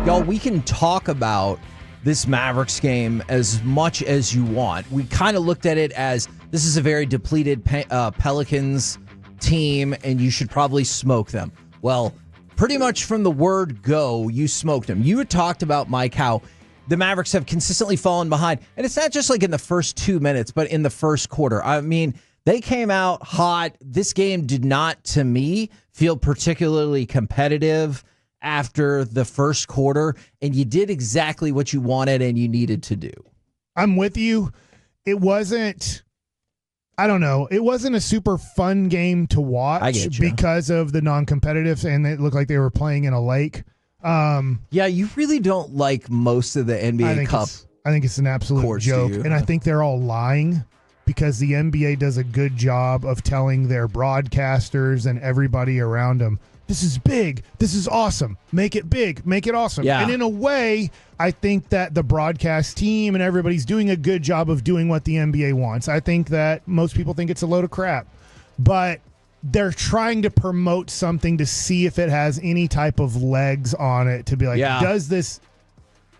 Y'all, we can talk about this Mavericks game as much as you want. We kind of looked at it as this is a very depleted Pelicans team, and you should probably smoke them. Well, pretty much from the word go, you smoked them. You had talked about, Mike, how the Mavericks have consistently fallen behind. And it's not just like in the first 2 minutes, but in the first quarter. I mean, they came out hot. This game did not, to me, feel particularly competitive after the first quarter, and you did exactly what you wanted and you needed to do. I'm with you. It wasn't, I don't know, it wasn't a super fun game to watch because of the non-competitive, and it looked like they were playing in a lake. Yeah, you really don't like most of the NBA Cup. I think it's an absolute joke, and I think they're all lying because the NBA does a good job of telling their broadcasters and everybody around them, this is big. This is awesome. Make it big. Make it awesome. Yeah. And in a way, I think that the broadcast team and everybody's doing a good job of doing what the NBA wants. I think that most people think it's a load of crap. But they're trying to promote something to see if it has any type of legs on it to be like, does this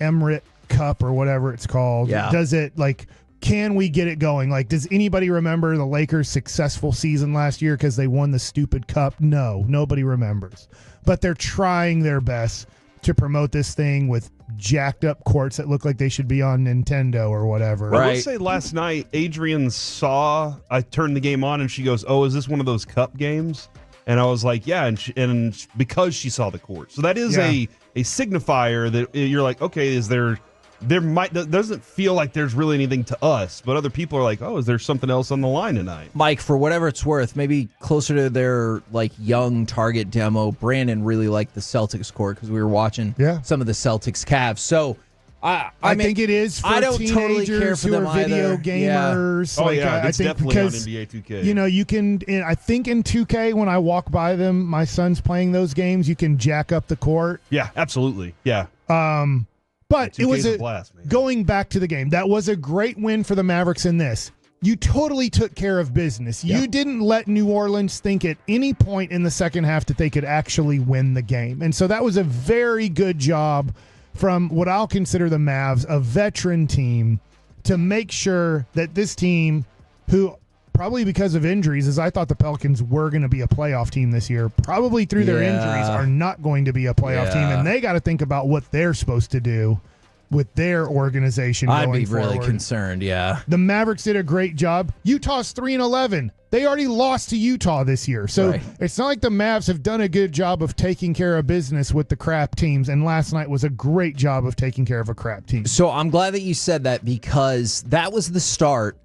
Emirates Cup or whatever it's called, does it, like, can we get it going? Like, does anybody remember the Lakers' successful season last year because they won the stupid cup? No, nobody remembers. But they're trying their best to promote this thing with jacked up courts that look like they should be on Nintendo or whatever. Right. I will say last night, Adrian I turned the game on and she goes, oh, is this one of those cup games? And I was like, yeah, and because she saw the court. So that is a signifier that you're like, okay, doesn't feel like there's really anything to us, but other people are like, oh, is there something else on the line tonight? Mike, for whatever it's worth, maybe closer to their like young target demo, Brandon really liked the Celtics court because we were watching some of the Celtics Cavs. So I think it is for teenagers totally care for who them are video gamers. Yeah. Oh, yeah, it's definitely because, on NBA 2K. You know, you can, I think in 2K, when I walk by them, my son's playing those games, you can jack up the court. Yeah, absolutely. Yeah. But it was blast, going back to the game. That was a great win for the Mavericks in this. You totally took care of business. Yeah. You didn't let New Orleans think at any point in the second half that they could actually win the game. And so that was a very good job from what I'll consider the Mavs, a veteran team, to make sure that this team, who probably because of injuries, as I thought the Pelicans were going to be a playoff team this year, probably through their injuries are not going to be a playoff team, and they got to think about what they're supposed to do with their organization going forward. I'd be really concerned, The Mavericks did a great job. Utah's 3-11. They already lost to Utah this year. So it's not like the Mavs have done a good job of taking care of business with the crap teams, and last night was a great job of taking care of a crap team. So I'm glad that you said that because that was the start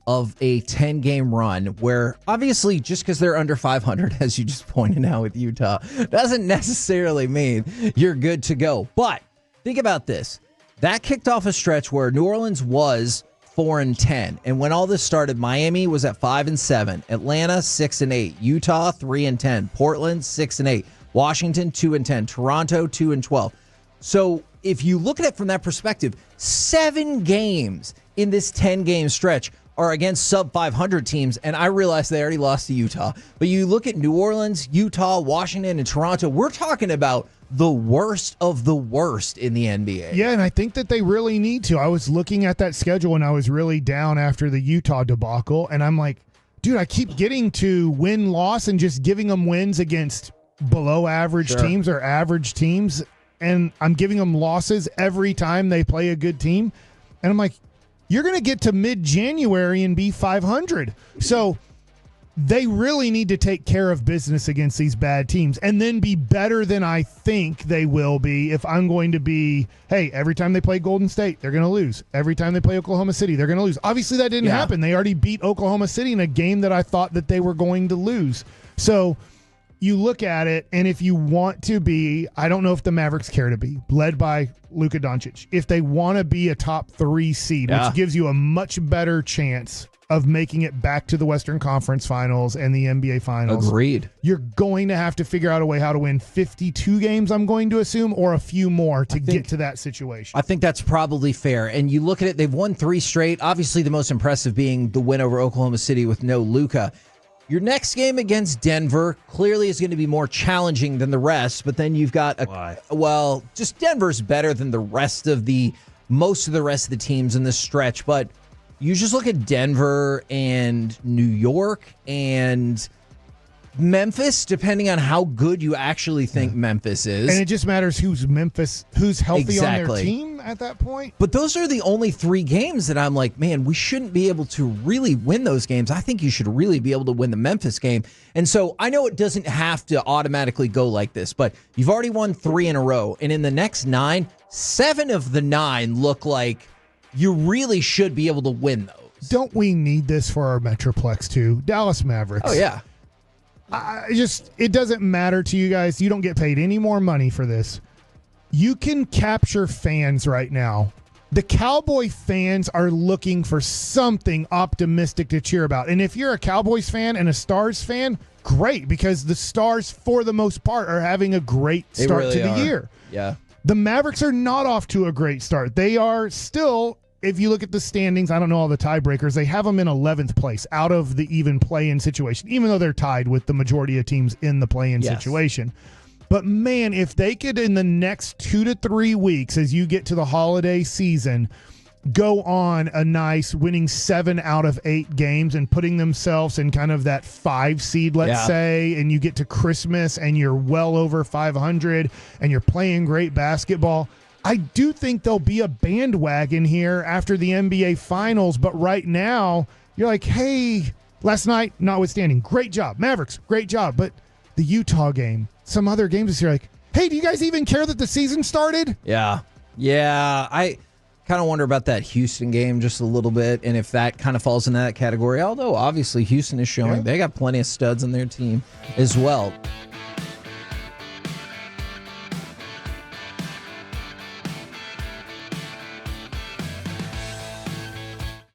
of a 10-game run where obviously just because they're under 500, as you just pointed out with Utah, doesn't necessarily mean you're good to go. But think about this. That kicked off a stretch where New Orleans was 4-10. And when all this started, Miami was at 5-7, Atlanta 6-8, Utah 3-10, Portland 6-8, Washington 2-10, Toronto 2-12. So if you look at it from that perspective, 7 games in this 10-game stretch are against sub-500 teams, and I realize they already lost to Utah. But you look at New Orleans, Utah, Washington, and Toronto, we're talking about the worst of the worst in the NBA. Yeah, and I think that they really need to. I was looking at that schedule, and I was really down after the Utah debacle, and I'm like, dude, I keep getting to win-loss and just giving them wins against below-average teams or average teams, and I'm giving them losses every time they play a good team. And I'm like, you're going to get to mid-January and be 500. So they really need to take care of business against these bad teams and then be better than I think they will be if I'm going to be, hey, every time they play Golden State, they're going to lose. Every time they play Oklahoma City, they're going to lose. Obviously, that didn't happen. They already beat Oklahoma City in a game that I thought that they were going to lose. So you look at it, and if you want to be, I don't know if the Mavericks care to be, led by Luka Doncic, if they want to be a top 3 seed, which gives you a much better chance of making it back to the Western Conference Finals and the NBA Finals. Agreed. You're going to have to figure out a way how to win 52 games, I'm going to assume, or a few more to get to that situation. I think that's probably fair. And you look at it, they've won 3 straight. Obviously, the most impressive being the win over Oklahoma City with no Luka. Your next game against Denver clearly is going to be more challenging than the rest, but then you've got just Denver's better than most of the rest of the teams in this stretch, but you just look at Denver and New York and Memphis, depending on how good you actually think Memphis is. And it just matters who's healthy on their team at that point. But those are the only 3 games that I'm like, man, we shouldn't be able to really win those games. I think you should really be able to win the Memphis game. And so I know it doesn't have to automatically go like this, but you've already won 3 in a row. And in the next 9, 7 of the 9 look like you really should be able to win those. Don't we need this for our Metroplex too? Dallas Mavericks. Oh, yeah. It doesn't matter to you guys. You don't get paid any more money for this. You can capture fans right now. The Cowboy fans are looking for something optimistic to cheer about. And if you're a Cowboys fan and a Stars fan, great, because the Stars, for the most part, are having a great start to the year. Yeah. The Mavericks are not off to a great start. They are still, if you look at the standings, I don't know all the tiebreakers, they have them in 11th place out of the even play-in situation, even though they're tied with the majority of teams in the play-in situation. But, man, if they could, in the next 2 to 3 weeks, as you get to the holiday season, go on a nice winning 7 out of 8 games and putting themselves in kind of that 5 seed, let's say, and you get to Christmas and you're well over 500 and you're playing great basketball, I do think there'll be a bandwagon here after the NBA Finals. But right now, you're like, hey, last night, notwithstanding, great job. Mavericks, great job. But the Utah game, some other games this year, like, hey, do you guys even care that the season started? Yeah. I kind of wonder about that Houston game just a little bit, and if that kind of falls into that category. Although, obviously, Houston is showing they got plenty of studs on their team as well.